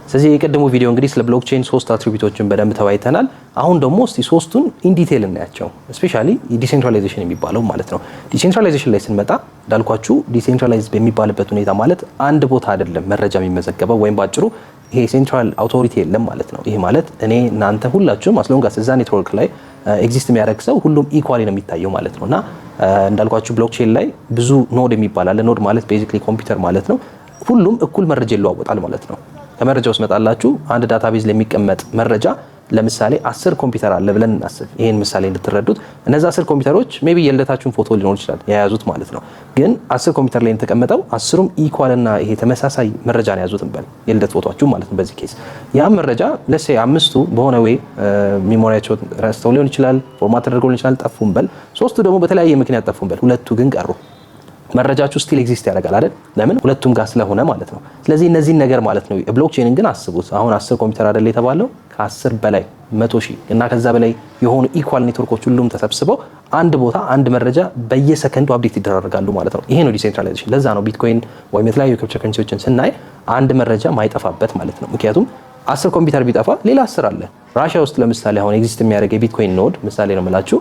ስለዚህ የቀደሙ ቪዲዮ እንግዲህ ስለ ብሎክቼን 3 አትሪቢዩቶችን በደንብ ተወያይተናል። አሁን ደግሞ እስቲ ሶስቱን ኢን ዲቴል እናያቸው። ስፔሻሊ ዲሴንትራላይዜሽን የሚባለው ማለት ነው። ዲሴንትራላይዜሽን ላይ ስንመጣ እንዳልኳችሁ ዲሴንትራላይዝ በሚባልበት ሁኔታ ማለት አንድ ቦታ አይደለም መረጃ የሚመዘገበው ወይም ባጭሩ ይሄ ሴንትራል አውቶሪቲ የለም ማለት ነው። ይሄ ማለት እኔ እናንተ ሁላችሁም አስሎንጋስ እዛ ኔትወርክ ላይ ኤግዚስት የሚያደርግ ሰው ሁሉም ኢኳሊ ነው የሚታየው ማለት ነውና እንዳልኳችሁ ብሎክቼን ላይ ብዙ ኖድ የሚባል አለ። ኖድ ማለት ቤዚክሊ ኮምፒውተር ማለት ነው። ሁሉም እኩል መረጃ ይለዋወጣል ማለት ነው። ከመረጃው ውስጥ መጣላችሁ አንድ ዳታቤዝ ላይ የሚቀመጥ መረጃ ለምሳሌ 10 ኮምፒውተር አለ ብለን እናስብ። ይሄን ምሳሌ እንድትረዱት እነዛ 10 ኮምፒውተሮች ሜቢ የልደታችሁን ፎቶ ሊኖር ይችላል የያዙት ማለት ነው። ግን 10 ኮምፒውተር ላይ የተቀመጠው 10ሩም ኢኳል እና ይሄ ተመሳሳይ መረጃ ነው የያዙት እንበል የልደት ፎቶአችሁ ማለት ነው። በዚህ ኬስ ያ መረጃ ለሴ አምስቱ በሆነ ወይ ሜሞሪያቸው ረስተው ሊሆን ይችላል፣ ፎርማት ተደርገው ሊሆን ይችላል፣ ጠፉ እንበል። ሶስቱ ደግሞ በተለያየ ምክንያት ጠፉ እንበል። ሁለቱ ግን ቀሩ። መረጃችሁ ስቲል ኤግዚስት ያደርጋል አይደል? ለምን? ሁለቱም ጋር ስለሆነ ማለት ነው። ስለዚህ እነዚህን ነገር ማለት ነው ብሎክቼንን ግን አስቡት። አሁን 10 ኮምፒውተር አይደል የተባለው ከ10 በላይ 100,000 እና ከዛ በላይ የሆኑ ኢኳል ኔትወርኮች ሁሉም ተሰብስበው አንድ ቦታ አንድ መረጃ በየሰከንዱ አፕዴት ይደረጋሉ ማለት ነው። ይሄ ነው ዲሴንትራላይዜሽን። ለዛ ነው ቢትኮይን ወይም የተለያዩ ክሪፕቶከረንሲዎችን ስናይ አንድ መረጃ ማይጠፋበት ማለት ነው። ምክንያቱም 10 ኮምፒውተር ቢጠፋ ሌላ 10 አለ። ራሽያ ውስጥ ለምሳሌ አሁን ኤግዚስት የሚያደርግ የቢትኮይን ኖድ ምሳሌ ነው የምላችሁ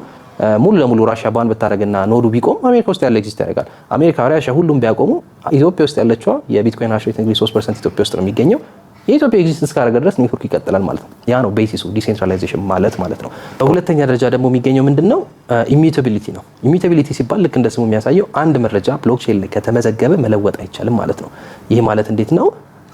ሙሉ ለሙሉ ራሽያ ባን ብታረግና ኖዱ ቢቆም አሜሪካ ውስጥ ያለ ኤግዚስት ያደርጋል። አሜሪካ ራሽያ ሁሉም ቢያቆሙ ኢትዮጵያ ውስጥ ያለችው የቢትኮይን ሃሽ ሬት እንግዲህ 3% ኢትዮጵያ ውስጥ ነው የሚገኘው። የኢትዮጵያ ኤግዚስተንስ ካደረገ ድረስ ኔትወርክ ይቀጥላል ማለት ነው። ያ ነው ቤሲሱ ዲሴንትራላይዜሽን ማለት ነው። በሁለተኛ ደረጃ ደግሞ የሚገኘው ምንድነው? ኢሚዩታቢሊቲ ነው። ኢሚዩታቢሊቲ ሲባል ልክ እንደ ስሙ የሚያሳየው አንድ መረጃ ብሎክቼን ላይ ከተመዘገበ መለወጥ አይቻልም ማለት ነው። ይህ ማለት እንዴት ነው?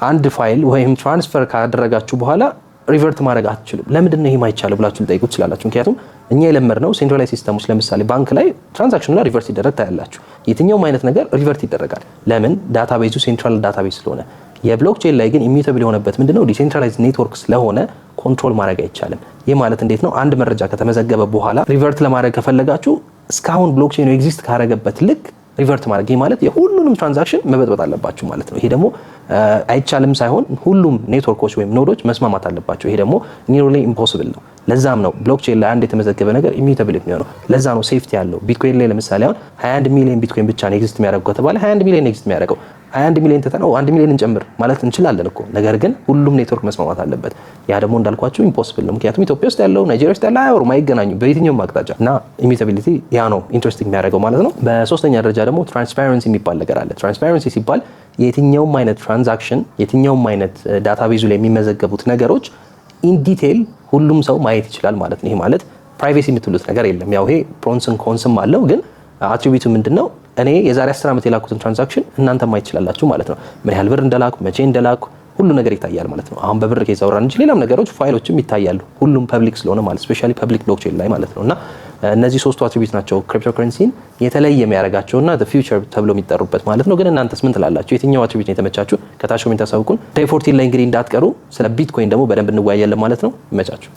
አንድ ፋይል ወይም ትራንስፈር ካደረጋችሁ በኋላ ሪቨርት ማድረግ አትችሉም። ለምንድነው ይሄ ማይቻለው ብላችሁ ልጠይቁት ትችላላችሁ። ምክንያቱም እኛ የለመድነው ሴንትራላይዝ ሲስተሞች ለምሳሌ ባንክ ላይ ትራንዛክሽኑ ላይ ሪቨርት ይደረግ ታያላችሁ። የትኛውም አይነት ነገር ሪቨርት ይደረጋል። ለምን? ዳታቤዙ ሴንትራል ዳታቤዝ ስለሆነ። የብሎክቼን ላይ ግን ኢሚዩታብል የሆነበት ምንድነው? ዲሴንትራላይዝ ኔትወርክ ስለሆነ ኮንትሮል ማድረግ አይቻልም። ይህ ማለት እንዴት ነው? አንድ መረጃ ከተመዘገበ በኋላ ሪቨርት ለማድረግ ከፈለጋችሁ እስካሁን ብሎክቼኑ ኤግዚስት ካደረገበት ልክ ሪቨርት ማድረግ ማለት የሁሉንም ትራንዛክሽን መበጥበጥ አለባችሁ ማለት ነው። ይሄ ደግሞ አይቻልም ሳይሆን ሁሉም ኔትወርኮች ወይም ኖዶች መስማማት አለባቸው። ይሄ ደግሞ ኒርሊ ኢምፖሲብል ነው። ለዛም ነው ብሎክቼን ላይ አንድ የተመዘገበ ነገር ኢሚዩታብል የሚሆነው። ለዛ ነው ሴፍቲ ያለው። ቢትኮይን ላይ ለምሳሌ አሁን 21 ሚሊዮን ቢትኮይን ብቻ ነው ኤግዚስት የሚያደርገው ከተባለ 21 ሚሊዮን ኤግዚስት የሚያደርገው 21 ሚሊዮን ተጠናው 1 ሚሊዮን እንጨምር ማለት እንችላለን እኮ። ነገር ግን ሁሉም ኔትወርክ መስማማት አለበት። ያ ደግሞ እንዳልኳችሁ ኢምፖሲብል ነው። ምክንያቱም ኢትዮጵያ ውስጥ ያለው ናይጄሪያ ውስጥ ያለው አያወሩም፣ አይገናኙም በየትኛውም አቅጣጫ እና ኢሚዩታቢሊቲ ያ ነው ኢንትረስቲንግ የሚያደርገው ማለት ነው። በሶስተኛ ደረጃ ደግሞ ትራንስፓረንሲ የሚባል ነገር አለ። ትራንስፓረንሲ ሲባል የትኛውም አይነት ትራንዛክሽን የትኛውም አይነት ዳታቤዙ ላይ የሚመዘገቡት ነገሮች ኢን ዲቴል ሁሉም ሰው ማየት ይችላል ማለት ነው። ይሄ ማለት ፕራይቬሲ የምትሉት ነገር የለም። ያው ይሄ ፕሮንስን ኮንስም አለው፣ ግን አትሪቢዩቱ ምንድነው? እኔ የዛሬ 10 ዓመት የላኩትን ትራንዛክሽን እናንተ ማየት ይችላላችሁ ማለት ነው። ምን ያህል ብር እንደላኩ፣ መቼ እንደላኩ ሁሉ ነገር ይታያል ማለት ነው። አሁን በብር ኬዝ አወራን እንጂ ሌላም ነገሮች ፋይሎችም ይታያሉ። ሁሉም ፐብሊክ ስለሆነ ማለት ስፔሻሊ ፐብሊክ ብሎክቼን ላይ ማለት ነውና እነዚህ ሶስቱ አትሪቢዩት ናቸው ክሪፕቶከረንሲን የተለየ የሚያደርጋቸውና the future ተብሎ የሚጠሩበት ማለት ነው። ግን እናንተስ ምን ትላላችሁ? የትኛው አትሪቢዩት ነው የተመቻችሁ? ከታች ኮሜንት አሳውቁን። ዴይ 14 ላይ እንግዲህ እንዳትቀሩ። ስለ ቢትኮይን ደግሞ በደንብ እንወያያለን ማለት ነው። ይመቻችሁ።